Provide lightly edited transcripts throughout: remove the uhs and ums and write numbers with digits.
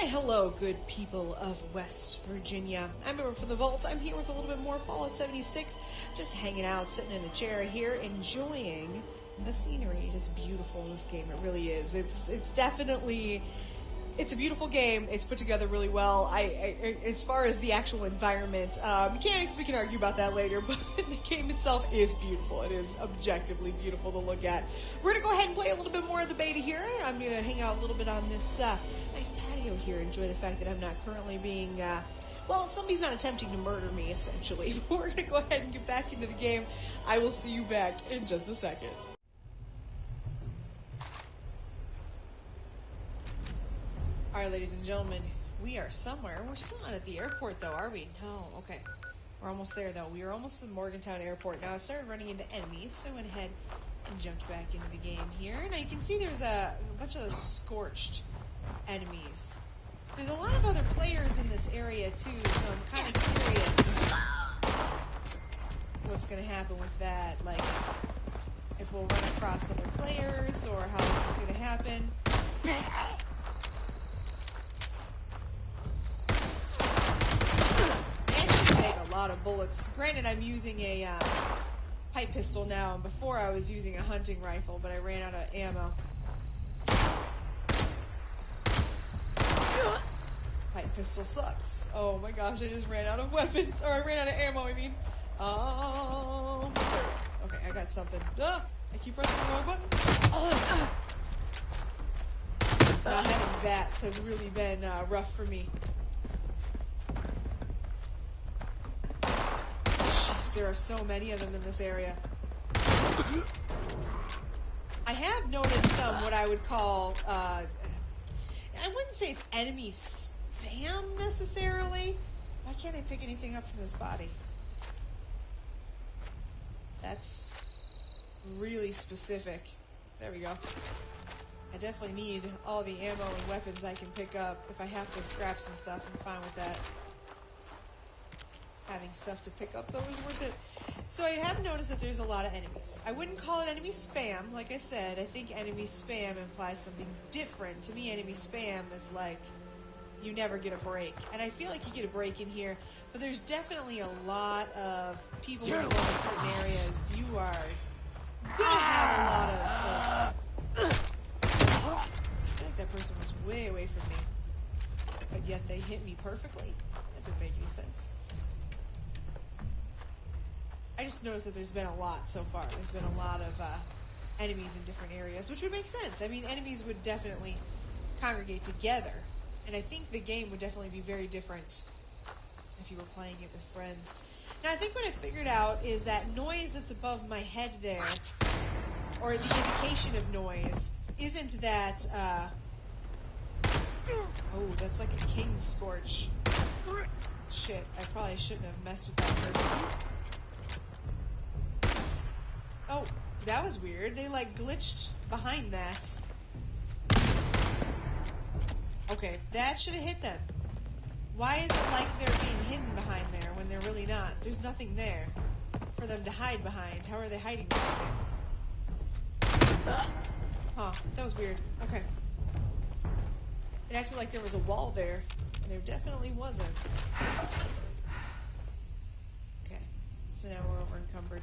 Why, hello, good people of West Virginia. I'm AmberFrmThVault. I'm here with a little bit more Fallout 76. Just hanging out, sitting in a chair here, enjoying the scenery. It is beautiful in this game. It really is. It's definitely... It's a beautiful game. It's put together really well. As far as the actual environment, mechanics, we can argue about that later, but the game itself is beautiful. It is objectively beautiful to look at. We're going to go ahead and play a little bit more of the beta here. I'm going to hang out a little bit on this nice patio here. Enjoy the fact that I'm not currently being, well, somebody's not attempting to murder me, essentially. But we're going to go ahead and get back into the game. I will see you back in just a second. Alright, ladies and gentlemen, we are somewhere. We're still not at the airport, though, are we? No, okay. We're almost there, though. We are almost at the Morgantown Airport. Now, I started running into enemies, so I went ahead and jumped back into the game here. Now, you can see there's a bunch of those scorched enemies. There's a lot of other players in this area, too, so I'm kind of curious what's going to happen with that. Like, if we'll run across other players, or how this is going to happen. A lot of bullets. Granted, I'm using a pipe pistol now, and before I was using a hunting rifle, but I ran out of ammo. Pipe pistol sucks. Oh my gosh, I just ran out of weapons. Or I ran out of ammo, I mean. Okay, I got something. I keep pressing the wrong button. Not having bats has really been rough for me. There are so many of them in this area. I have noticed some what I would call, I wouldn't say it's enemy spam necessarily. Why can't I pick anything up from this body? That's really specific. There we go. I definitely need all the ammo and weapons I can pick up. If I have to scrap some stuff, I'm fine with that. Having stuff to pick up, though, is worth it. So I have noticed that there's a lot of enemies. I wouldn't call it enemy spam. Like I said, I think enemy spam implies something different. To me, enemy spam is like you never get a break. And I feel like you get a break in here, but there's definitely a lot of people who go in certain areas. You are going to have a lot of... I feel like that person was way away from me. But yet they hit me perfectly? That didn't make any sense. I just noticed that there's been a lot so far. There's been a lot of enemies in different areas, which would make sense. I mean, enemies would definitely congregate together, and I think the game would definitely be very different if you were playing it with friends. Now, I think what I figured out is that noise that's above my head there, or the indication of noise, isn't that, oh, that's like a king scorch. Shit, I probably shouldn't have messed with that person. Oh, that was weird. They, like, glitched behind that. Okay, that should have hit them. Why is it like they're being hidden behind there when they're really not? There's nothing there for them to hide behind. How are they hiding behind there? Huh, that was weird. Okay. It acted like there was a wall there, and there definitely wasn't. Okay, so now we're over encumbered.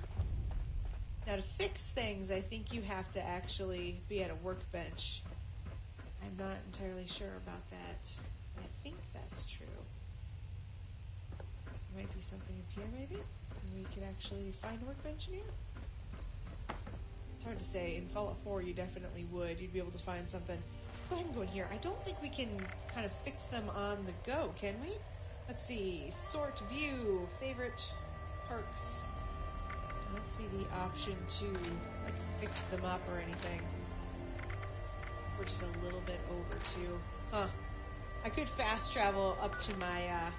Now, to fix things, I think you have to actually be at a workbench. I'm not entirely sure about that. I think that's true. There might be something up here, maybe? And we could actually find a workbench in here? It's hard to say. In Fallout 4, you definitely would. You'd be able to find something. Let's go ahead and go in here. I don't think we can kind of fix them on the go, can we? Let's see. Sort view. Favorite perks. I don't see the option to, like, fix them up or anything. We're just a little bit over, too. Huh. I could fast travel up to my,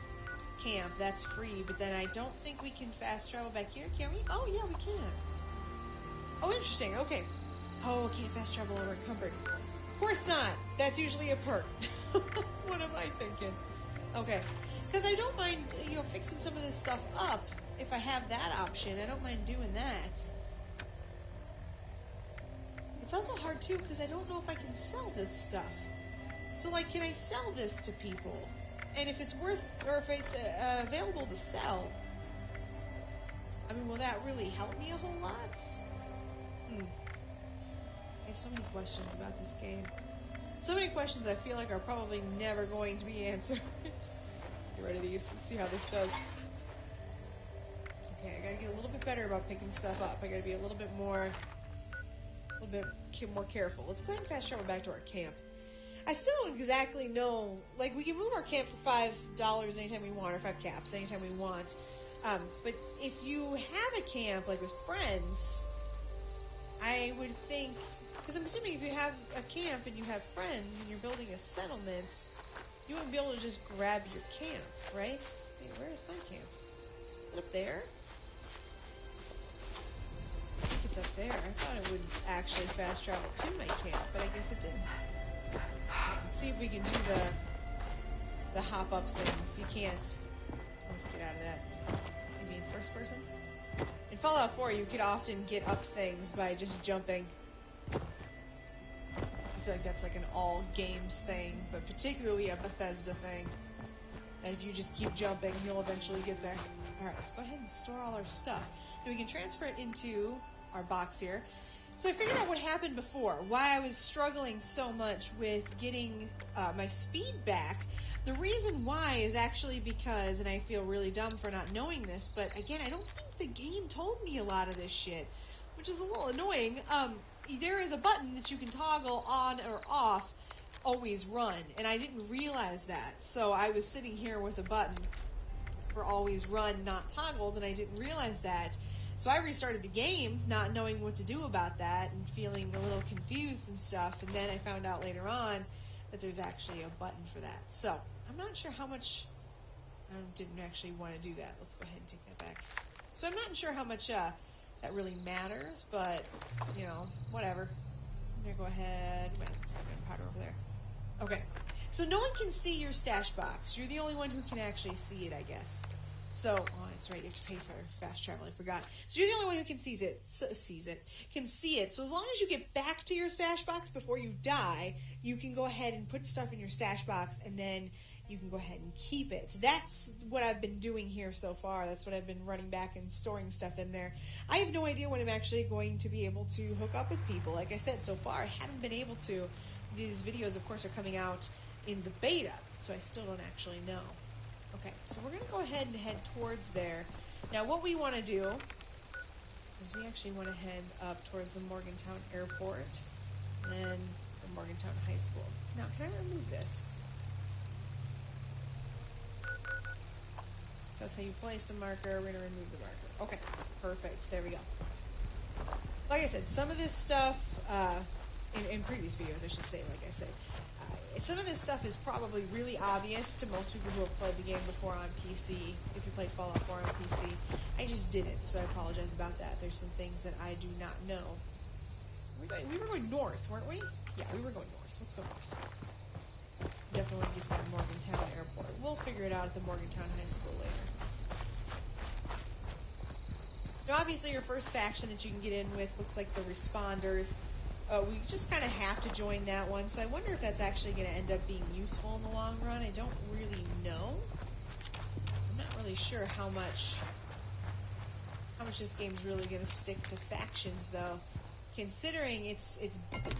camp. That's free, but then I don't think we can fast travel back here, can we? Oh, yeah, we can. Oh, interesting. Okay. Oh, I can't fast travel over encumbered. Of course not. That's usually a perk. What am I thinking? Okay. Because I don't mind, you know, fixing some of this stuff up. If I have that option, I don't mind doing that. It's also hard, too, because I don't know if I can sell this stuff. So, like, can I sell this to people? And if it's worth, or if it's available to sell, I mean, will that really help me a whole lot? I have so many questions about this game. So many questions I feel like are probably never going to be answered. Let's get rid of these and see how this does. Okay, I gotta get a little bit better about picking stuff up. I gotta be a little bit more careful. Let's go ahead and fast travel back to our camp. I still don't exactly know, like, we can move our camp for $5 anytime we want, or 5 caps anytime we want. But if you have a camp, like, with friends, I would think, because I'm assuming if you have a camp and you have friends and you're building a settlement, you wouldn't be able to just grab your camp, right? Wait, where is my camp? Is it up there? I think it's up there. I thought it would actually fast travel to my camp, but I guess it didn't. Let's see if we can do the hop up things. You can't. Let's get out of that. You mean first person? In Fallout 4, you could often get up things by just jumping. I feel like that's like an all games thing, but particularly a Bethesda thing. And if you just keep jumping, you'll eventually get there. Alright, let's go ahead and store all our stuff. Now we can transfer it into our box here. So I figured out what happened before, why I was struggling so much with getting my speed back. The reason why is actually because, and I feel really dumb for not knowing this, but again, I don't think the game told me a lot of this shit, which is a little annoying. There is a button that you can toggle on or off, always run, and I didn't realize that. So I was sitting here with a button for always run, not toggled, and I didn't realize that. So I restarted the game, not knowing what to do about that, and feeling a little confused and stuff, and then I found out later on that there's actually a button for that. So, I'm not sure how much... I didn't actually want to do that. Let's go ahead and take that back. So I'm not sure how much that really matters, but, you know, whatever. I'm going to go ahead... Where's my powder over there? Okay. So no one can see your stash box. You're the only one who can actually see it, I guess. So, oh, that's right, you have to pay for fast travel, I forgot. So you're the only one who can can see it. So as long as you get back to your stash box before you die, you can go ahead and put stuff in your stash box, and then you can go ahead and keep it. That's what I've been doing here so far. That's what I've been running back and storing stuff in there. I have no idea when I'm actually going to be able to hook up with people. Like I said, so far I haven't been able to. These videos, of course, are coming out in the beta, so I still don't actually know. Okay, so we're going to go ahead and head towards there. Now, what we want to do is we actually want to head up towards the Morgantown Airport, and then the Morgantown High School. Now, can I remove this? So that's how you place the marker. We're going to remove the marker. Okay, perfect. There we go. Like I said, some of this stuff, in previous videos, I should say, like I said, some of this stuff is probably really obvious to most people who have played the game before on PC, if you played Fallout 4 on PC. I just didn't, so I apologize about that. There's some things that I do not know. We were going north, weren't we? Yeah, we were going north. Let's go north. Definitely want to get to that Morgantown Airport. We'll figure it out at the Morgantown High School later. Now, obviously, your first faction that you can get in with looks like the Responders. We just kind of have to join that one, so I wonder if that's actually going to end up being useful in the long run. I don't really know. I'm not really sure how much this game's really going to stick to factions, though. Considering it's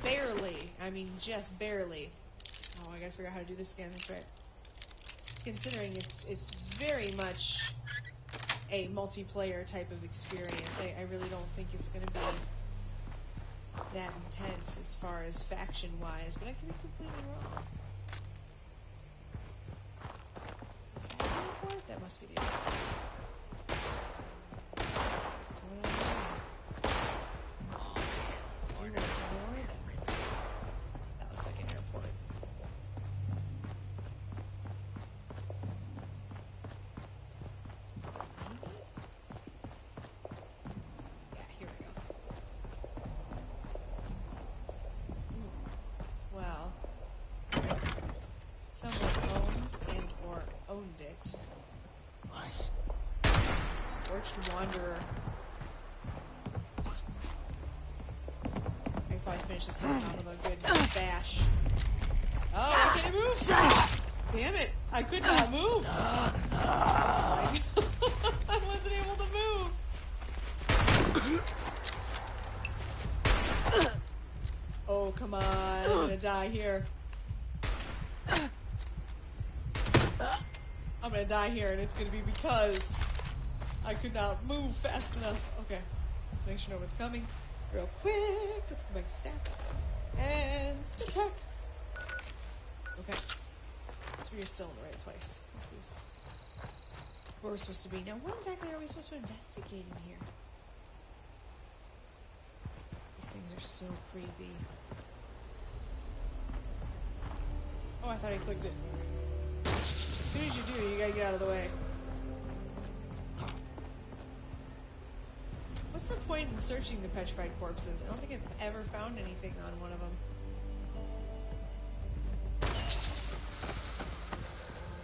barely, I mean, just barely. Oh, I gotta figure out how to do this again, that's right. Considering it's very much a multiplayer type of experience, I really don't think it's going to be that intense as far as faction-wise, but I could be completely wrong. Is that the airport? That must be the airport. What's going on there? That looks like an airport. Yeah, here we go. Well, someone owns and or owned it. Scorched Wanderer. I can probably finish this place off with a good bash. Oh, I can't Damn it! I could not move! I wasn't able to move! Oh, come on. I'm gonna die here. I'm gonna die here, and it's gonna be because I could not move fast enough. Okay. Let's make sure no one's coming. Real quick. Let's go back to stats. And step back. Okay. So we're still in the right place. This is where we're supposed to be. Now, what exactly are we supposed to investigate in here? These things are so creepy. Oh, I thought I clicked it. As soon as you do, you gotta get out of the way. What's the point in searching the petrified corpses? I don't think I've ever found anything on one of them.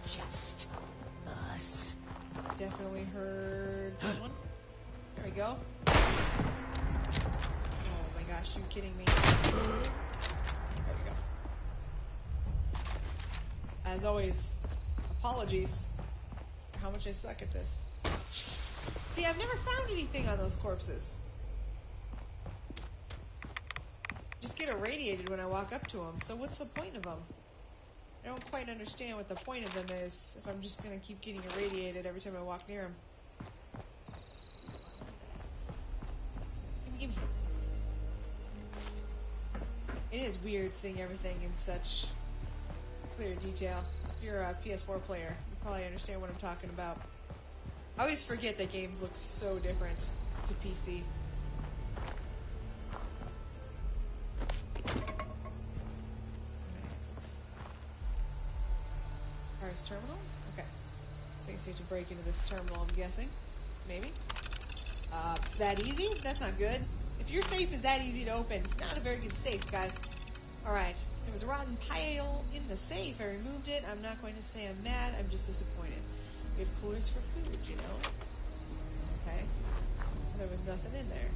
Just us. Definitely heard someone. There we go. Oh my gosh, you kidding me? There we go. As always, apologies for how much I suck at this. See, I've never found anything on those corpses. Just get irradiated when I walk up to them, so what's the point of them? I don't quite understand what the point of them is if I'm just gonna keep getting irradiated every time I walk near them. Gimme, gimme. It is weird seeing everything in such clear detail. If you're a PS4 player, you probably understand what I'm talking about. I always forget that games look so different to PC. Terminal? Okay. So you have to break into this terminal, I'm guessing. Maybe. Is that easy? That's not good. If your safe is that easy to open, it's not a very good safe, guys. Alright. There was a rotten pile in the safe. I removed it. I'm not going to say I'm mad. I'm just disappointed. We have coolers for food, you know? Okay. So there was nothing in there.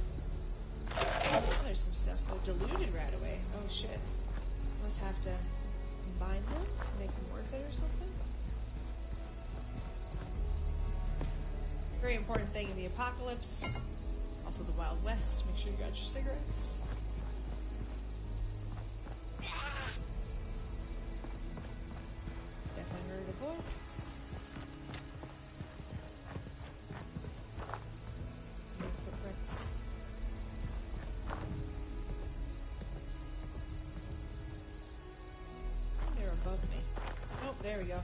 Oh, there's some stuff. Oh, diluted right away. Oh, shit. Must have to combine them to make them worth it or something? Very important thing in the apocalypse. Also the Wild West. Make sure you got your cigarettes. Definitely heard a voice. No footprints. They're above me. Oh, there we go.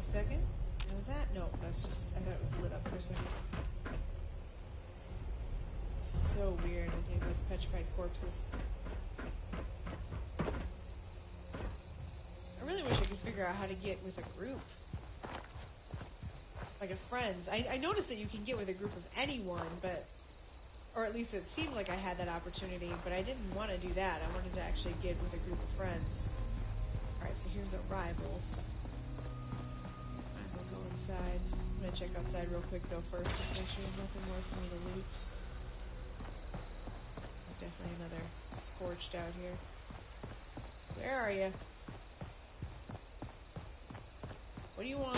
Second? What was that? No, that's just, I thought it was lit up for a second. It's so weird looking at those petrified corpses. I really wish I could figure out how to get with a group. Like a friends. I noticed that you can get with a group of anyone, but, or at least it seemed like I had that opportunity, but I didn't want to do that. I wanted to actually get with a group of friends. Alright, so here's arrivals. I'll go inside. I'm gonna check outside real quick though first, just make sure there's nothing more for me to loot. There's definitely another scorched out here. Where are you? What do you want?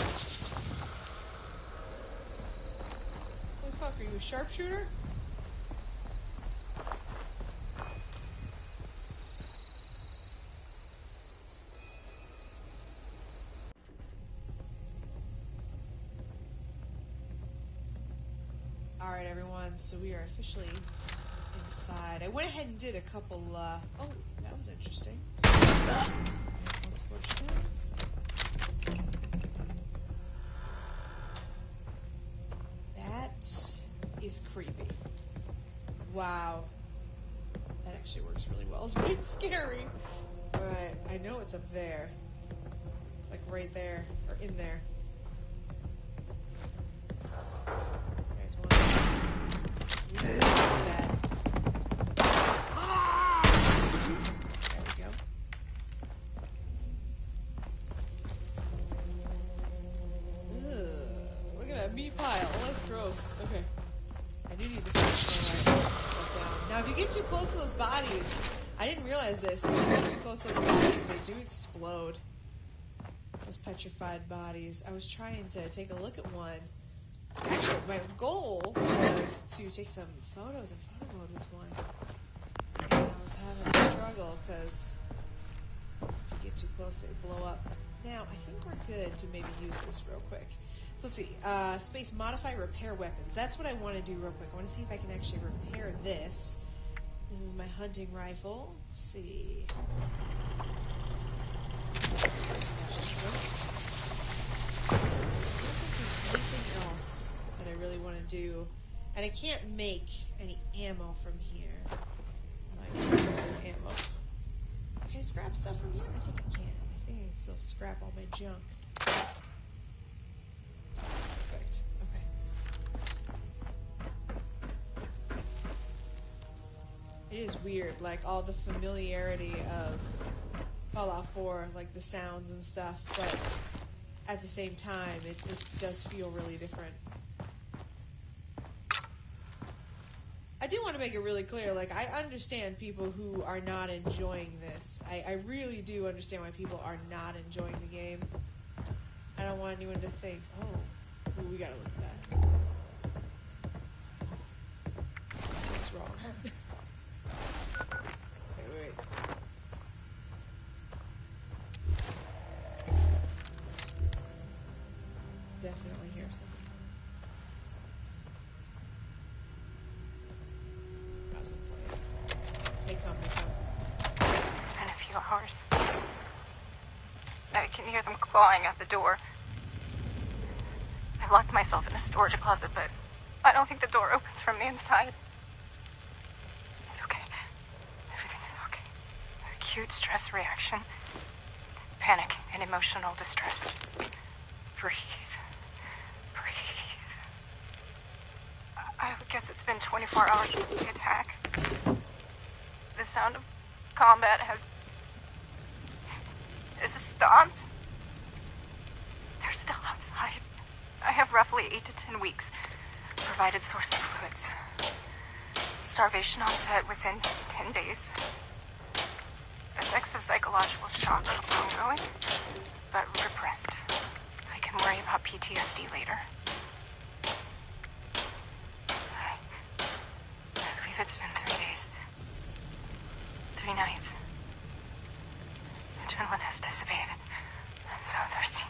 What the fuck, are you a sharpshooter? Alright everyone, so we are officially inside. I went ahead and did a couple, oh, that was interesting. One scorched there. That is creepy. Wow. That actually works really well. It's pretty scary. Alright, I know it's up there. It's like right there, or in there. There's one. There we go. Ugh, look at that meat pile. Oh, that's gross. Okay. I do need to find somewhere where I can put stuff down. Now, if you get too close to those bodies, I didn't realize this. If you get too close to those bodies, they do explode. Those petrified bodies. I was trying to take a look at one. Actually, my goal was to take some photos in photo mode with one. And I was having a struggle because if you get too close, they blow up. Now, I think we're good to maybe use this real quick. So let's see. Space modify repair weapons. That's what I want to do real quick. I want to see if I can actually repair this. This is my hunting rifle. Let's see. I don't think there's anything else that I really want to do. And I can't make any ammo from here. I'd like to use some ammo. Can I scrap stuff from here? I think I can. I think I can still scrap all my junk. Perfect. Okay. It is weird, like all the familiarity of Fallout 4, like the sounds and stuff, but at the same time, it does feel really different. I do want to make it really clear, like, I understand people who are not enjoying this. I really do understand why people are not enjoying the game. I don't want anyone to think, oh, ooh, we gotta look at that. What's wrong? Wait. Definitely hear something. Might as well play it. They come. It's been a few hours. I can hear them clawing at the door. I've locked myself in a storage closet, but I don't think the door opens from the inside. It's okay. Everything is okay. Acute stress reaction. Panic and emotional distress. Breathe. I would guess it's been 24 hours since the attack. The sound of combat has stopped. They're still outside. I have roughly 8 to 10 weeks. Provided source of fluids. Starvation onset within 10 days. Effects of psychological shock are ongoing, but repressed. I can worry about PTSD later. I believe it's been 3 days. 3 nights. Adrenaline has dissipated. I'm so thirsty.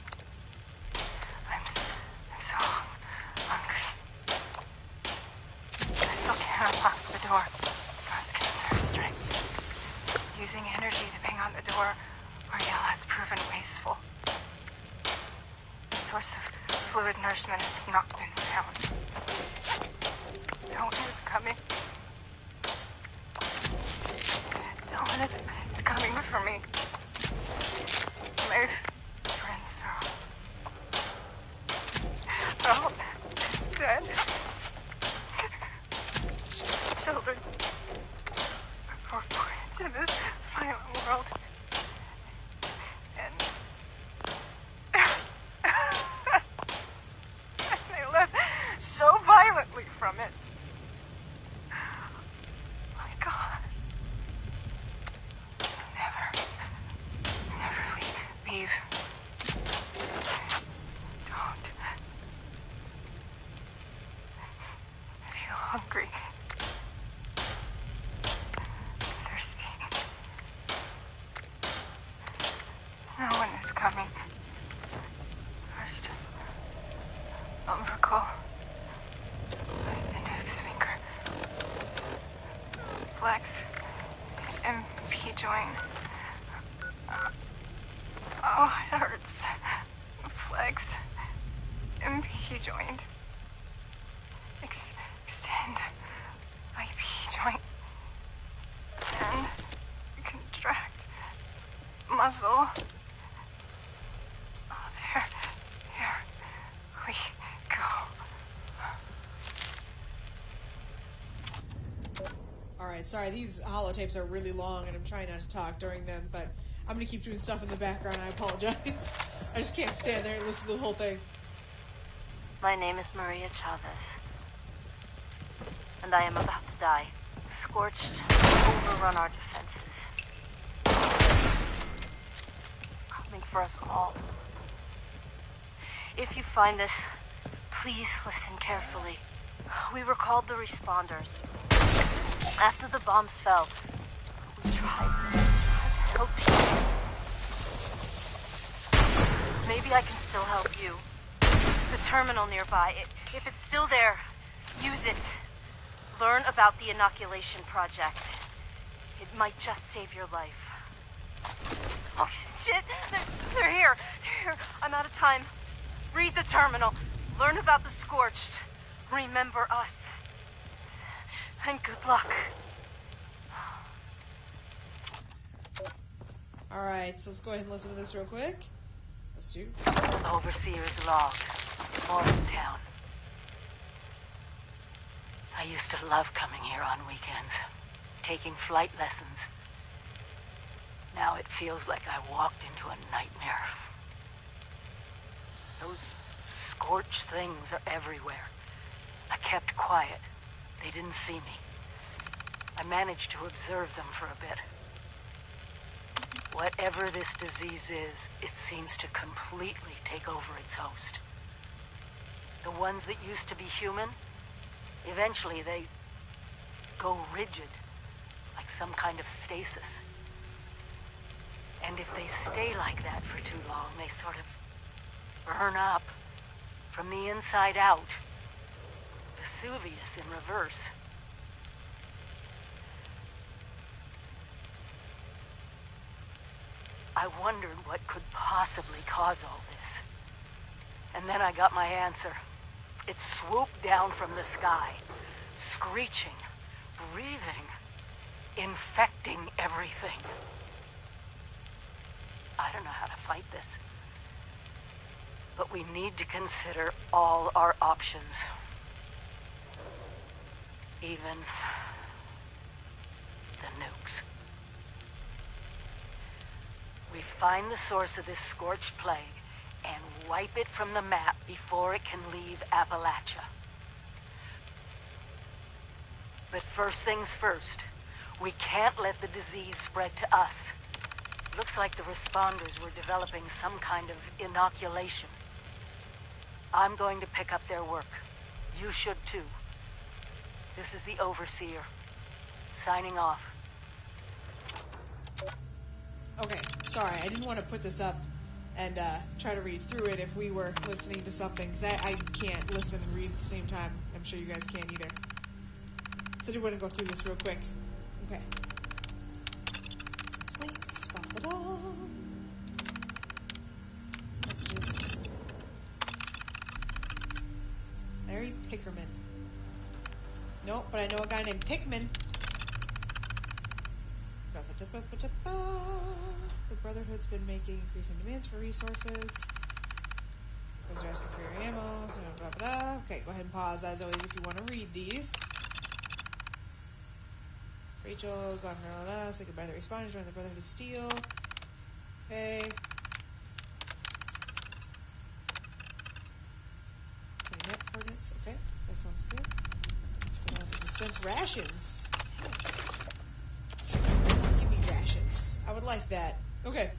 I'm so hungry. I still can't unlock the door. God conserve strength. Using energy to bang on the door or yell has proven wasteful. The source of fluid nourishment has not been found. No one is coming. No one is coming for me. My friends are all dead. Children were born into this violent world. And they left so violently from it. My God. Never leave. Don't. I feel hungry. Thirsty. No one is coming. First, umbilical. Index finger. Flex. MP joint. Oh, it hurts. Flex. MP joint. Extend. IP joint. And contract. Muscle. Oh, there. Here we go. Alright, sorry, these holotapes are really long and I'm trying not to talk during them, but I'm gonna keep doing stuff in the background, I apologize. I just can't stand there and listen to the whole thing. My name is Maria Chavez. and I am about to die. Scorched overrun our defenses. Coming for us all. If you find this, please listen carefully. We were called the responders. After the bombs fell, we tried to help you. Maybe I can still help you. The terminal nearby, if it's still there, use it. Learn about the inoculation project. It might just save your life. Oh, shit! They're here! They're here! I'm out of time. Read the terminal. Learn about the Scorched. Remember us. And good luck. Alright, so let's go ahead and listen to this real quick. Let's do. Overseer's log. Morgantown. I used to love coming here on weekends, taking flight lessons. Now it feels like I walked into a nightmare. Those scorched things are everywhere. I kept quiet. They didn't see me. I managed to observe them for a bit. Whatever this disease is, it seems to completely take over its host. The ones that used to be human, eventually they go rigid, like some kind of stasis. And if they stay like that for too long, they sort of burn up from the inside out. Vesuvius in reverse. I wondered what could possibly cause all this. And then I got my answer. It swooped down from the sky, screeching, breathing, infecting everything. I don't know how to fight this. But we need to consider all our options. Even the nukes. We find the source of this scorched plague and wipe it from the map before it can leave Appalachia. But first things first, we can't let the disease spread to us. Looks like the responders were developing some kind of inoculation. I'm going to pick up their work. You should too. This is the Overseer. Signing off. Okay, sorry, I didn't want to put this up and try to read through it if we were listening to something, because I can't listen and read at the same time. I'm sure you guys can't either. So I do want to go through this real quick. Okay. Plates, ba-ba-da. Let's just... Larry Pickerman. Nope, but I know a guy named Pickman. The Brotherhood's been making increasing demands for resources. Those are asking for your ammo. So blah, blah, blah. Okay, go ahead and pause as always if you want to read these. Rachel, gone for blah, say goodbye to the responders, join the Brotherhood of Steel. Okay. Net coordinates. Okay, that sounds good. Let's go on to dispense rations. Yes. Let's give me rations. I would like that. Okay.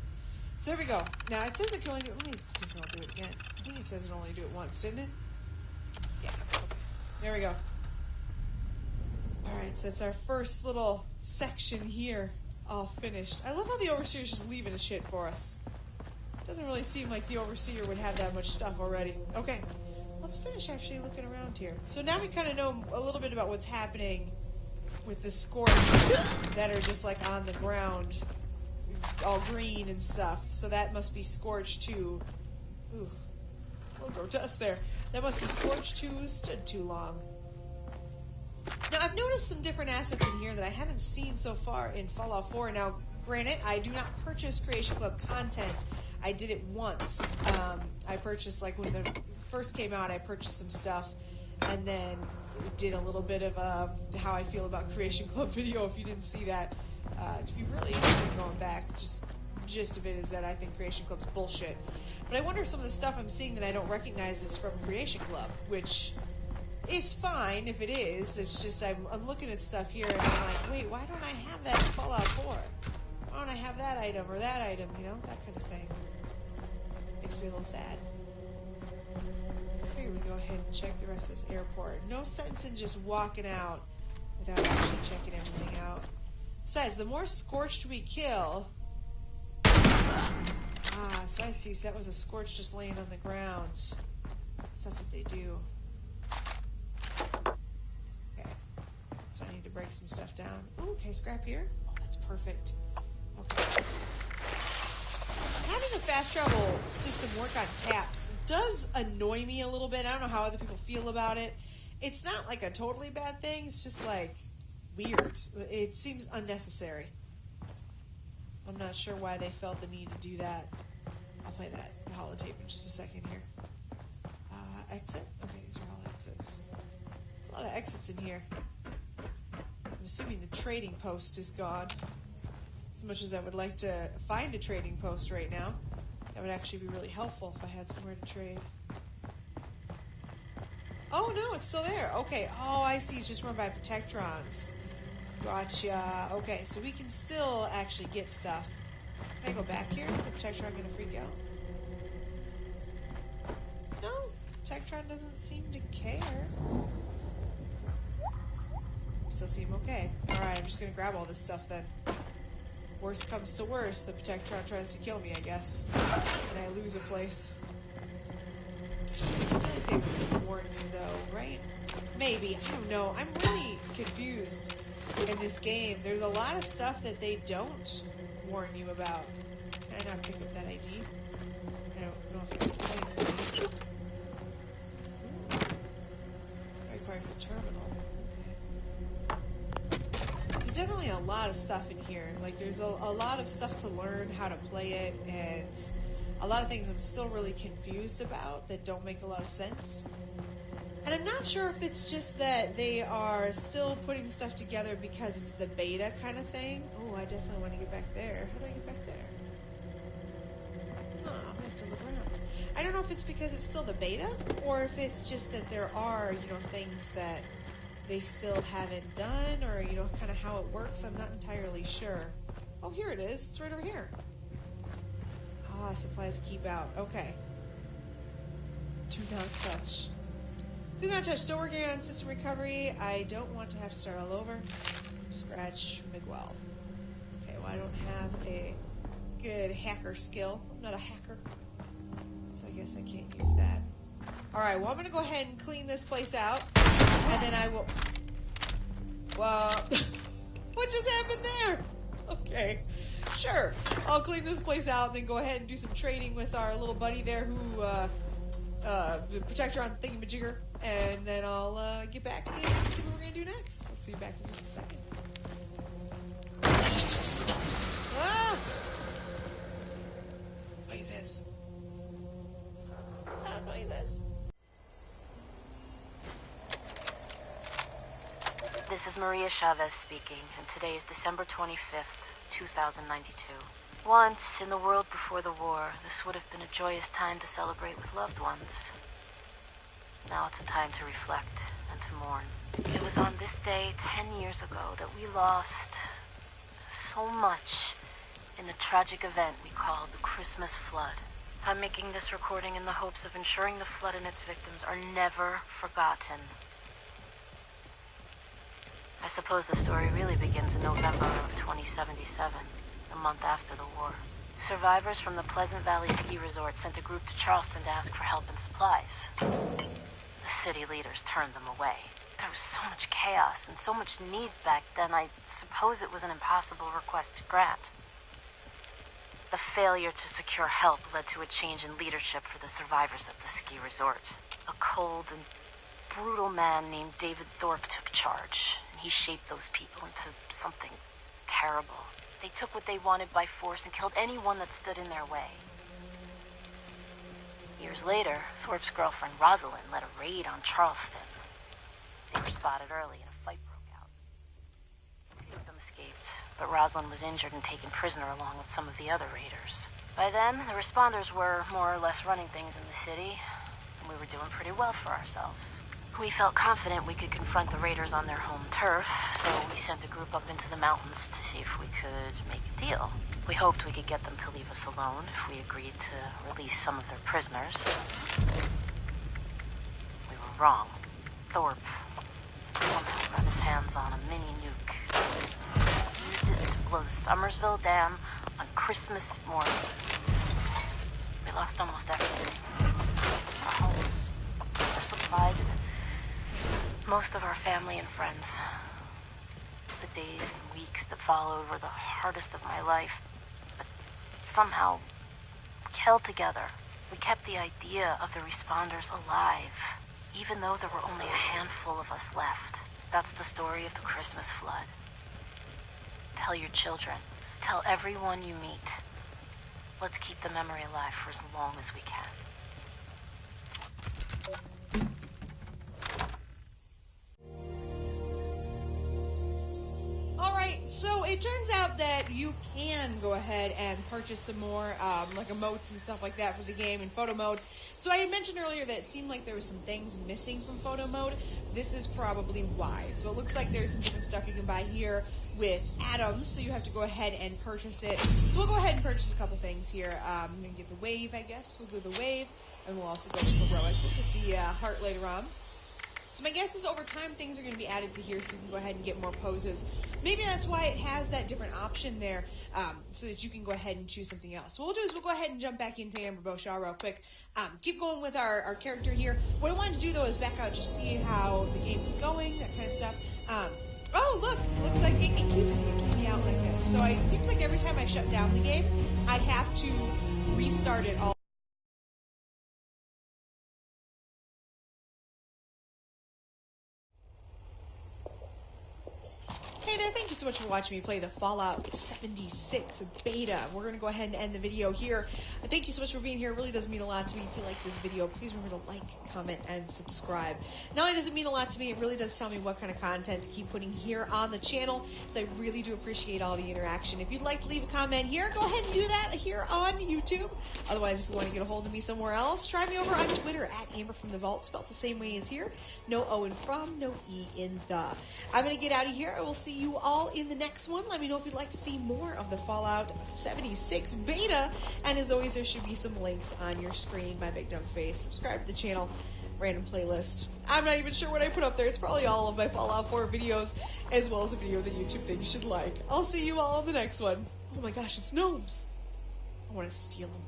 So there we go. Now it says it can only do it. Let me see if I'll do it again. I think it says it only do it once, didn't it? Yeah. Okay. There we go. Alright, so it's our first little section here all finished. I love how the Overseer's just leaving his shit for us. Doesn't really seem like the Overseer would have that much stuff already. Okay. Let's finish actually looking around here. So now we kind of know a little bit about what's happening with the Scorched that are just like on the ground, all green and stuff. So that must be Scorched too. Ooh, a little grotesque there. That must be Scorched too. Stood too long. Now I've noticed some different assets in here that I haven't seen so far in Fallout 4. Now, granted, I do not purchase Creation Club content. I did it once. I purchased, like, when the first came out, I purchased some stuff, and then did a little bit of how I feel about Creation Club video. If you didn't see that, if you really interested in going back, just gist of it is that I think Creation Club's bullshit. But I wonder if some of the stuff I'm seeing that I don't recognize is from Creation Club, which is fine if it is. It's just I'm looking at stuff here and I'm like, wait, why don't I have that in Fallout 4? Why don't I have that item or that item, you know? That kind of thing. Makes me a little sad. I figure we go ahead and check the rest of this airport. No sense in just walking out without actually checking everything out. Besides, the more scorched we kill... Ah, so I see. So that was a scorch just laying on the ground. So that's what they do. Okay. So I need to break some stuff down. Ooh, okay, scrap here. Oh, that's perfect. Okay. Having a fast travel system work on caps does annoy me a little bit. I don't know how other people feel about it. It's not like a totally bad thing. It's just like weird. It seems unnecessary. I'm not sure why they felt the need to do that. I'll play that holotape in just a second here. Exit? Okay, these are all exits. There's a lot of exits in here. I'm assuming the trading post is gone. As much as I would like to find a trading post right now, that would actually be really helpful if I had somewhere to trade. Oh, no, it's still there. Okay. Oh, I see. It's just run by Protectrons. Gotcha. Okay, so we can still actually get stuff. Can I go back here? Is the Protectron going to freak out? No. Protectron doesn't seem to care. Still seem okay. Alright, I'm just going to grab all this stuff then. Worst comes to worst, the Protectron tries to kill me, I guess. And I lose a place. I think they would warn me though, right? Maybe. I don't know. I'm really confused in this game. There's a lot of stuff that they don't warn you about. Can I not pick up that ID? I don't know if it's playing. Requires a terminal. Okay. There's definitely a lot of stuff in here. Like, there's a lot of stuff to learn how to play it, and a lot of things I'm still really confused about that don't make a lot of sense. And I'm not sure if it's just that they are still putting stuff together because it's the beta kind of thing. Oh, I definitely want to get back there. How do I get back there? Huh, I'm going to have to look around. I don't know if it's because it's still the beta, or if it's just that there are, you know, things that they still haven't done, or, you know, kind of how it works. I'm not entirely sure. Oh, here it is. It's right over here. Ah, supplies keep out. Okay. Do not touch. Do not touch. Still working on system recovery. I don't want to have to start all over. Scratch Miguel. Okay, well, I don't have a good hacker skill. I'm not a hacker. So I guess I can't use that. Alright, well, I'm going to go ahead and clean this place out. And then I will... Well... What just happened there? Okay. Sure. I'll clean this place out and then go ahead and do some trading with our little buddy there who, the Protectron thingamajigger. And then I'll, get back and see what we're gonna do next. I'll see you back in just a second. Ah! Noises. Ah, noises. This is Maria Chavez speaking, and today is December 25th, 2092. Once, in the world before the war, this would have been a joyous time to celebrate with loved ones. Now it's a time to reflect and to mourn. It was on this day 10 years ago that we lost so much in the tragic event we called the Christmas flood. I'm making this recording in the hopes of ensuring the flood and its victims are never forgotten. I suppose the story really begins in November of 2077, a month after the war. Survivors from the Pleasant Valley Ski Resort sent a group to Charleston to ask for help and supplies. The city leaders turned them away. There was so much chaos and so much need back then, I suppose it was an impossible request to grant. The failure to secure help led to a change in leadership for the survivors at the ski resort. A cold and brutal man named David Thorpe took charge, and he shaped those people into something terrible. They took what they wanted by force and killed anyone that stood in their way. Years later, Thorpe's girlfriend Rosalind led a raid on Charleston. They were spotted early and a fight broke out. A few of them escaped, but Rosalind was injured and taken prisoner along with some of the other raiders. By then, the responders were more or less running things in the city, and we were doing pretty well for ourselves. We felt confident we could confront the raiders on their home turf, so we sent a group up into the mountains to see if we could make a deal. We hoped we could get them to leave us alone if we agreed to release some of their prisoners. We were wrong. Thorpe somehow got his hands on a mini nuke. He used it to blow the Summersville Dam on Christmas morning. We lost almost everything. Our homes, our supplies, most of our family and friends. The days and weeks that followed were the hardest of my life, but somehow we held together. We kept the idea of the responders alive, even though there were only a handful of us left. That's the story of the Christmas flood. Tell your children. Tell everyone you meet. Let's keep the memory alive for as long as we can. Alright, so it turns out that you can go ahead and purchase some more, like emotes and stuff like that for the game in photo mode. So I had mentioned earlier that it seemed like there were some things missing from photo mode. This is probably why. So it looks like there's some different stuff you can buy here with atoms, so you have to go ahead and purchase it. So we'll go ahead and purchase a couple things here. I'm going to get the wave, I guess. We'll do the wave, and we'll also go with heroic. We'll get the heart later on. So my guess is over time things are going to be added to here so you can go ahead and get more poses. Maybe that's why it has that different option there, so that you can go ahead and choose something else. So what we'll do is we'll go ahead and jump back into AmberFrmThVault real quick. Keep going with our character here. What I wanted to do though is back out just see how the game is going, that kind of stuff. Oh look, looks like it keeps kicking me out like this. So it seems like every time I shut down the game, I have to restart it all. Hey there, thank you so much for watching me play the Fallout 76 beta. We're going to go ahead and end the video here. Thank you so much for being here. It really does mean a lot to me. If you like this video, please remember to like, comment, and subscribe. Not only does it mean a lot to me, it really does tell me what kind of content to keep putting here on the channel, so I really do appreciate all the interaction. If you'd like to leave a comment here, go ahead and do that here on YouTube. Otherwise, if you want to get a hold of me somewhere else, try me over on Twitter at AmberFrmThVault, spelled the same way as here. No O in from, no E in the. I'm going to get out of here. I will see you all in the next one. Let me know if you'd like to see more of the Fallout 76 beta. And as always, there should be some links on your screen. My big dumb face. Subscribe to the channel. Random playlist. I'm not even sure what I put up there. It's probably all of my Fallout 4 videos, as well as a video that YouTube thinks you should like. I'll see you all in the next one. Oh my gosh, it's gnomes. I want to steal them.